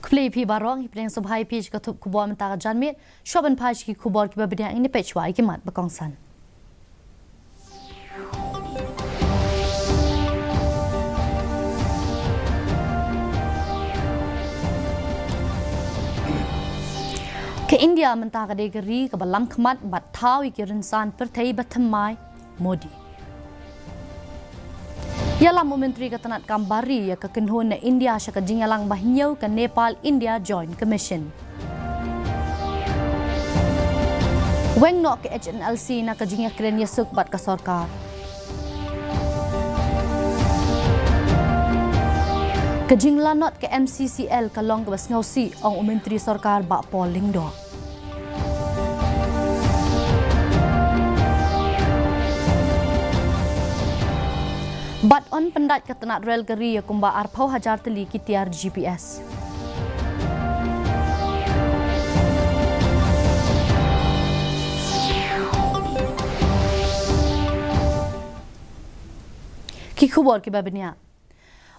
Play pi barong ipeng subhai pi katup kubor mentara janmit shoban page ki kubor ki babediang ini pechwa ikimat bakongsan. Ke India mentara degeri ke balam kemat bat tau ikirinsan pertai batemai Modi. Ialah Menteri Ketenat Kambari ya kekenhun na India syaka jingalang bahnyau ke Nepal India Joint Commission. Weng nok ke HNLC na kejingya keren yasuk bat ke sarkar. Kejing lanot ke MCCL kalong ke basngausi ang Menteri Sarkar bak polling do. Bat on pendat ketenat rel geri ya kumba arpau hajar teli kitiar GPS. Kikubor kibabnya.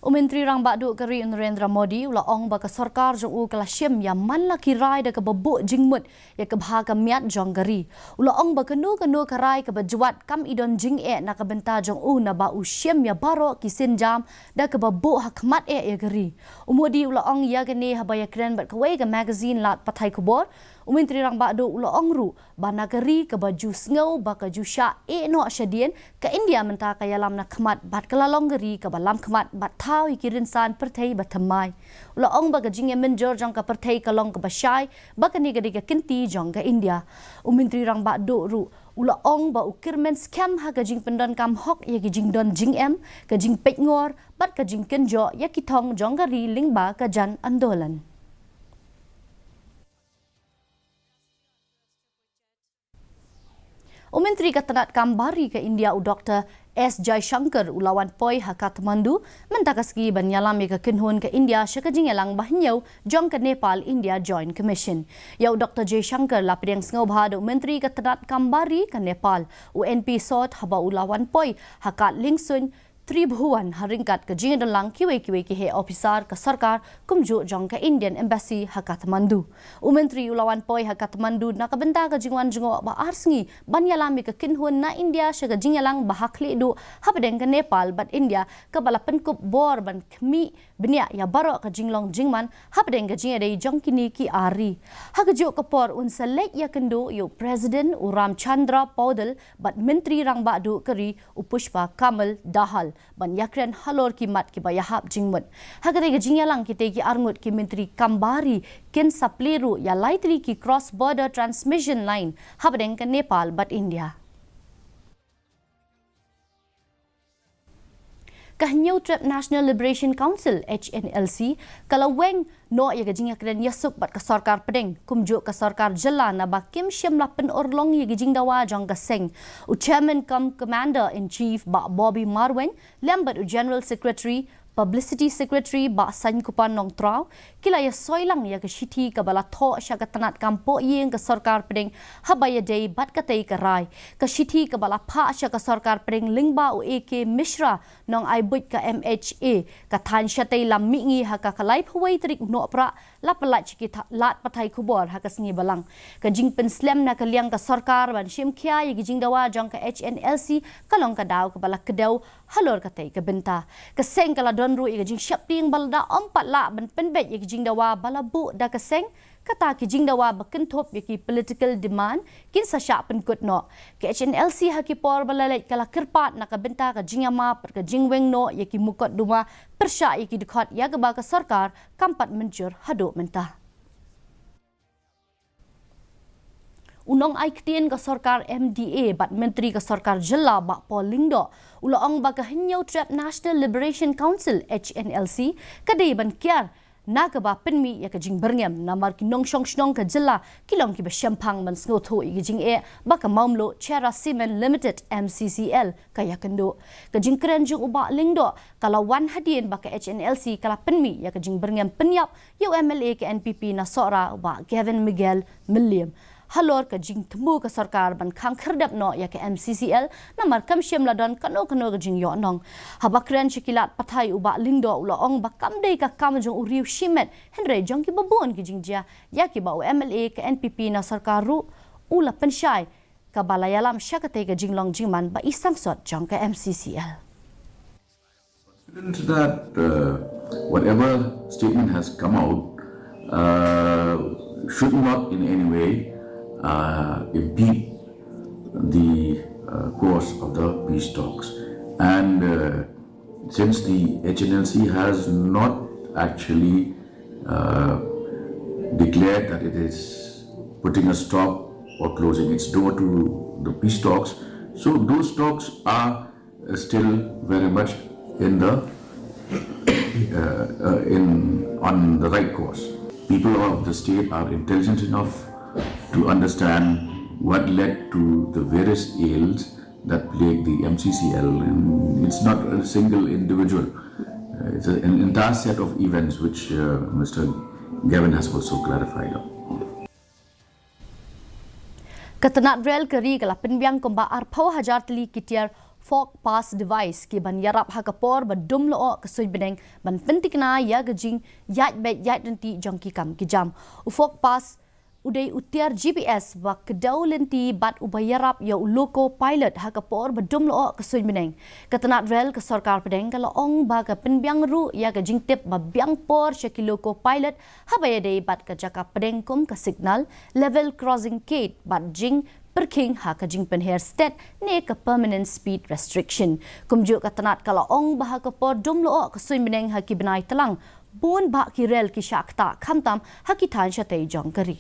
Menteri Rang Bakdu Keri Narendra Modi ula ong ba ke sarkar jong u kelasyem ya man la kirai da ke babuk jingmut ya ke baha ke miat jong geri. Ula ong ba kenu karai ke bajuat kam idon jing na ke benta jong u na ba usyem ya baro kisin jam da ke babuk hakmat ya geri. Modi ula ong ya gene habaya keren bat kawai ke magazine lat patai kubor. Menteri Rang Bakdu ula ong ru ba nagari ke baju sngau ba ke jusya no syadien ke India menta kaya lam na khamat bat kelalong geri ke balam khamat bat tau ikirinsan pertai batamai. Ula ong ba gajing ya menjor jong ka pertai kalong ke basyai ba ke ni gadiga kinti jong ke India. Menteri Rang Bakdu ru ula ong ba ukirmen scam ha gajing pendon kam hok ya gajing don jing gajing pekngor bat gajing kenjo ya kitong jong gari lingba ke jan andolan. Menteri Ketenat Kambari ke India Dr. S. Jaishankar ulawan poi ha Kathmandu mentakaski banyalam ke kenhun ke India syakajingelang bahnyau jong ke Nepal India Joint Commission. Ya Dr. Jaishankar lapidang sengau bahadu Menteri Ketenat Kambari ke Nepal UNP sot haba ulawan poi hakat lingsun Tribhuan haringkat ke jingan dalang kiwe ki he officer ke sarkar kumju jong ke Indian Embassy ha Kathmandu. Menteri ulawan poi ha Kathmandu na kabenta ke jingwan jengo ba arsngi banyalami ke kinhun na India syaga jingalang bahakli du habedeng ke Nepal bat India ke bala penkup bor ban kemi benya ya baro ke jinglong jingman habedeng ke jinga dei jong kini ki ari. Ha keju ke por un selek ya kendo yu Presiden Uram Chandra Paudel bat Menteri Rang Bakdu Keri Upushpa Kamal Dahal ban yakren halor ki mat ki bayahap jingmut. Hagare ga jingyalang kite ki arngut ki Menteri Kambari ken sapliru ya laitri ki cross border transmission line habdeng ke Nepal bat India. Kahnyau Trip National Liberation Council HNLC kalau weng no ya gajing yakren yasuk bat ke sarkar pedeng kumjuk ke sarkar jela na bakim syamla penorlong ya gajing dawa jong gaseng Chairman cum Commander in Chief ba Bobby Marwen lambat General Secretary Publicity Secretary ba San Kupan Nong Trau kila ya soilang ya ke shiti ke bala tho sya ke tanat kampo yeng ke sarkar pedeng habaya dei bat katei ke rai ke shiti ke bala pha sya ke sarkar pedeng lingba AK Mishra nong ai buit ke MHA ke than syatei lam mingi ha ka kalai phwai trik no pra lapalat chiki lat patai kubor ha ke sngi balang ke jing pen slam na ke liang ke sarkar ban shim khia ya jing dawa jong ke HNLC kalong ke daw ke bala kedau halor katei ke benta ke seng kala donru i jing syapting balda ompat la ban penbet i jing dawa balabu da keseng kata ki jing dawa bakentop ki political demand kin sa sya penkut no ke HNLC haki por balalet kala kerpat na ka benta ka jingama per ka jingweng no ki mukot duma persya ki dikhat ya ke ba ka sarkar kampat menjur hado mentah. Unong ai ktien ke sarkar MDA bat Menteri ke sarkar jela bak Polindo ula ong ba ke Hnyau Trap National Liberation Council HNLC kadai ban kiar na ke ba penmi ya ke jing berngem namar ki nong shong shnong ke jela kilong ki ba syampang ban sngo tho i jing ba ke maumlo Chera Cement Limited MCCL ka ya kendo ke jing keren jung uba lingdo kalau wan hadien ba ke HNLC kala penmi ya ke jing berngem penyap UMLA ke NPP na sora ba Gavin Miguel William halor ka jing thmu ka sarkar ban khang khardap no ya ka MCCL na mar kam shem ladon kano ka jing yo nong habakren chikilat pathai uba lingdo ulo ong ba kam dei ka kam jong uriu shimet henre jong ki babon ki jing ja ya ki ba MLA ka NPP na sarkar ru ula penshai ka balayalam syakate ka jinglong jingman ba isang sot jong ka MCCL. That whatever statement has come out should not in any way impede the course of the peace talks. And since the HNLC has not actually declared that it is putting a stop or closing its door to the peace talks, so those talks are still very much in the on the right course. People of the state are intelligent enough to understand what led to the various ills that plague the MCCL, and it's not a single individual. It's an entire set of events which Mr. Gavin has also clarified. Katanat rel kari kala penbiang komba arpau hajar teli kitiar fork pass device ki ban yarap hakapor ba dum lo kasoy beneng ban pentikna ya gajing yat bet yat nanti jongki kam ki jam u fork pass udai utiar GPS ba kedau lenti bat ubayarap ya uloko pilot hakapor ba dum lo kasoy beneng katanat rel ka sarkar pedeng kala ong ba ka penbiang ru ya gajing tip ba biang por shakiloko pilot habaya dei bat ka jaka pedeng kum ka signal level crossing gate bat jing perking haka jing penher state ne ka permanent speed restriction kumju katanat kala ong bah ka por dumlo ka suin beneng haki benai telang bon ba ki rel ki shakta khamtam haki than shatei jongkari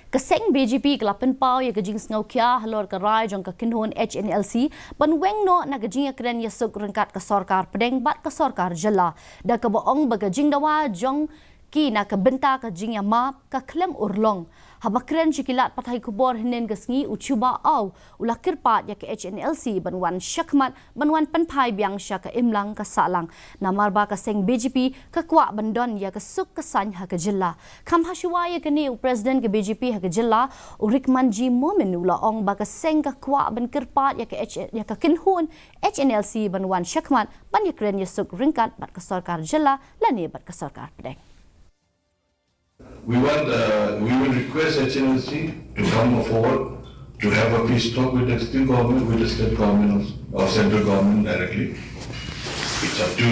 kaseng BJP kalapan pau ya gajing snau kya halor ka rai jong ka kinhon HNLC ban weng no na gajing akren ya suk rengkat ka sarkar pedeng bat ka sarkar jela da ka boong ba gajing dawa jong ki na ka benta ka jingya map ka klem urlong habakren chikilat pathai kubor hinen gasngi uchuba aw ulakir pat ya ka HNLC banwan shakmat banwan panphai biang sha ka imlang ka salang namar ba ka seng BJP ka kwa bandon ya ka suk ka san ha ka jilla kham hashwa ya ka ni president ka BJP ha ka jilla urikman ji momen ula ong ba ka seng ka kwa ban kirpat ya ka kinhun HNLC banwan shakmat ban ya kren ya suk ringkat bat ka sarkar jilla lani bat ka sarkar pedeng. We will request HNLC to come forward to have a peace talk with the state government, with the state government or central government directly. It's up to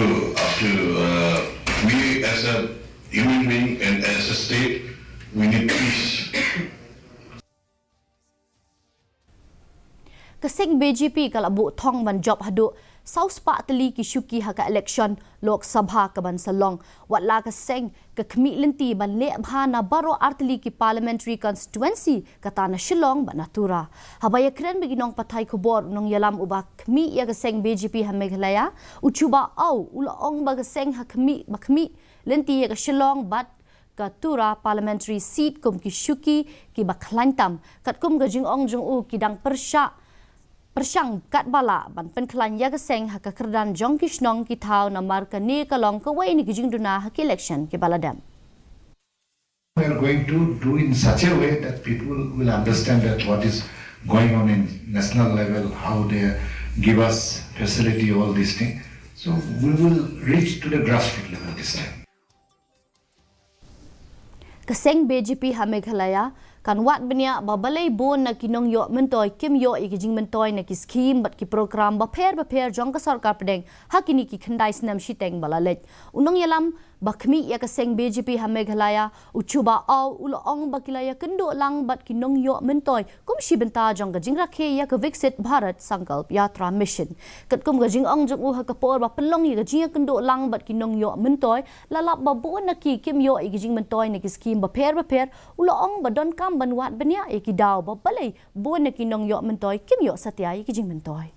we as a human being and as a state, we need peace. Kasing BJP kalabu thong ban job hadu South Patali ki shuki haka election Lok Sabha ka ban salong watla ka seng ka khmi lenti ban le bhana baro artli ki parliamentary constituency kata na Shillong banatura habaya kren beginong pathai khobor nong yalam uba khmi ya ka seng BJP ha Meghalaya uchuba au ulaong ba ka seng ha khmi lenti ya ka Shillong bat katura parliamentary seat kum ki shuki ki bakhlantam katkum gajing ong jong u kidang Persyang kat bala ban penklan ya geseng haka kerdan jong kishnong ki thau namar ka ne kalong ka wai ni kijing duna haki election ki baladam. We are going to do in such a way that people will understand that what is going on in national level, how they give us facility, all these things. So we will reach to the grassroots level this time. Kaseng BJP ha Meghalaya kan wat benya babalai bon na kinong yo mentoy kim yo ikijing mentoy na ki scheme bat ki program ba pher jong ka sarkar pedeng hakini ki khandai snam shiteng balalej unong yalam bakmi ya kaseng BJP ha Meghalaya uchuba aw ulong bakilaya kendo lang bat kinong yo mentoy kum shibenta jong ka jingra khe ya ka viksit bharat sankalp yatra mission katkum ga jing ong jong u ha ka por ba pelong ya jing kendo lang bat kinong yo mentoy lalap ba bon na ki kim yo ikijing mentoy na ki scheme ba pher ulong ba don kam banwat benya ikidaw ba balay bon na kinong yo mentoy kim yo satya ikijing mentoy.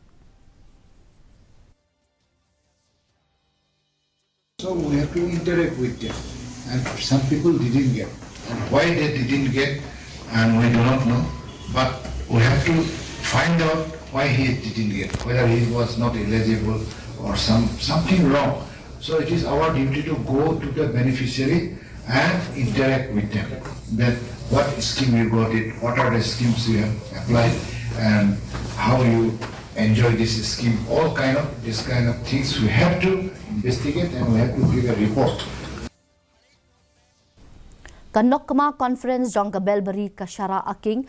So we have to interact with them, and some people didn't get, and why they didn't get, and we do not know, but we have to find out why he didn't get, whether he was not eligible or something wrong. So it is our duty to go to the beneficiary and interact with them. That what scheme you got it, what are the schemes you have applied, and how you enjoy this scheme. All this kind of things we have to investigate and we have to give a report. Kanokma conference jong Belbari Kashara Aking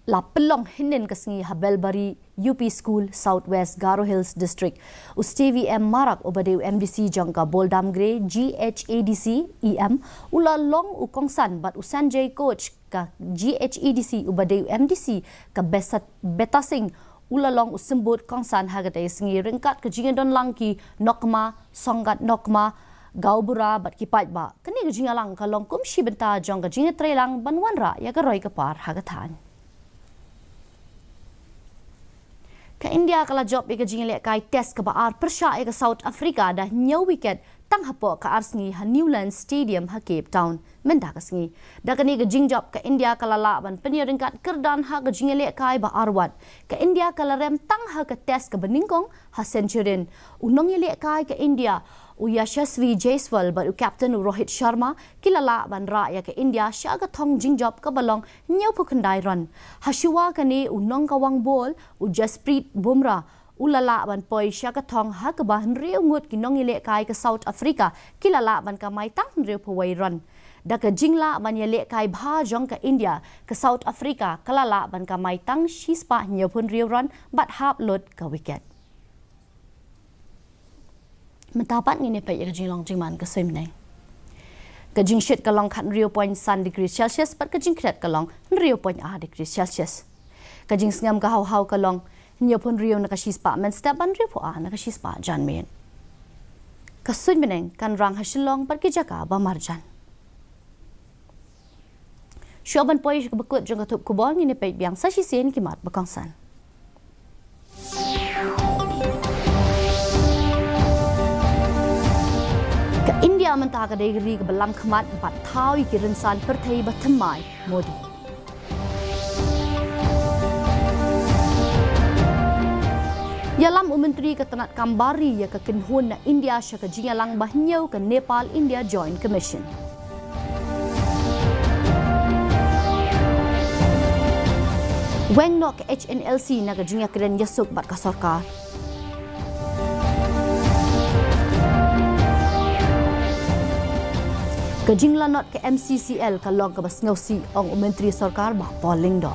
La Pelong Hinin Kasngi Habelbari UP School Southwest Garo Hills District Ustevi M Marak Obadeu MDC Jongka Boldam Grey GHADC EM Ula Long Ukongsan but Usanjay Coach ka GHADC Ubadeu MDC ka Betasing Ula Long Usimbut Kongsan Hagatay Singi Ringkat ka Jingadon Langki Nokma Songat Nokma Gaubura bat kipat ba kani jingalang kalong kumshi benta jong ka jingatrelang banwanra ya garoy kapar hagatan ka India kala job ika jingale kai test ka baar persya ika South Africa dah new wicket tang hapo ka arsngi ha Newland Stadium ha Cape Town menda kasngi da kani ka jing job ka India kala laban penyeringkat kerdan ha ka jingale kai ba arwat ka India kala rem tang ha ka test ka beningkong ha centurion unong yele kai ka India Yashasvi Jaiswal baru Captain Rohit Sharma kilala ban rakyat ke India syaga thong jingjob ke balong nyau pukandai run hashuwa kani unong kawang bol Jasprit Bumrah ulala ban poi syaga thong ha ke bahan riu ngut kinong ile kai ke South Africa kilala ban kamai tang riu pawai run da ke jingla ban yele kai bha jong ke India ke South Africa kalala ban kamai tang shispa nyau pun riu run bat hap lot ke wicket mentapat ngini pe ya jing long jing man ka sem nei ka jing shit ka long khat 0.1 degree celsius pat ka jing kret ka long 0.8 degree celsius ka jing ngam ka hau ka long nyo pon rio na ka shispa men step ban ri po na ka shispa jan men ka sun meneng kan rang ha shilong pat ki jaka ba marjan shoban poi ka bakut jong ka thup ku bol ngini pe biang sa shi sen ki mat ba kongsan Ka India mentaka degri ke belam khamat bat thawi ki rinsan perthai bathamai Modi. Yalam Menteri Ketenat Kambari ya ke kenhun na India syaka jingalang bahnyau ke Nepal India Joint Commission. Weng nok HNLC na ke jinga keren yasuk bat ka sarkar. Kajingla not ke MCCL kalong ke basngausi ong Menteri Sarkar bah polling do.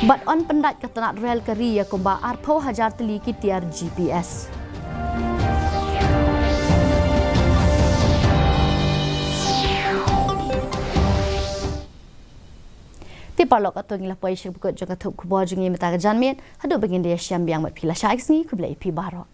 But on pendat ketenat rel keri ya kumba arpau hajar teli ki tiar GPS. Tipalok atau ngilah poin syuk bukut juga tuh kubo jengi mata kejanmin. Hadu begini dia syam biang mat pila syaik sengi kublai pi baro.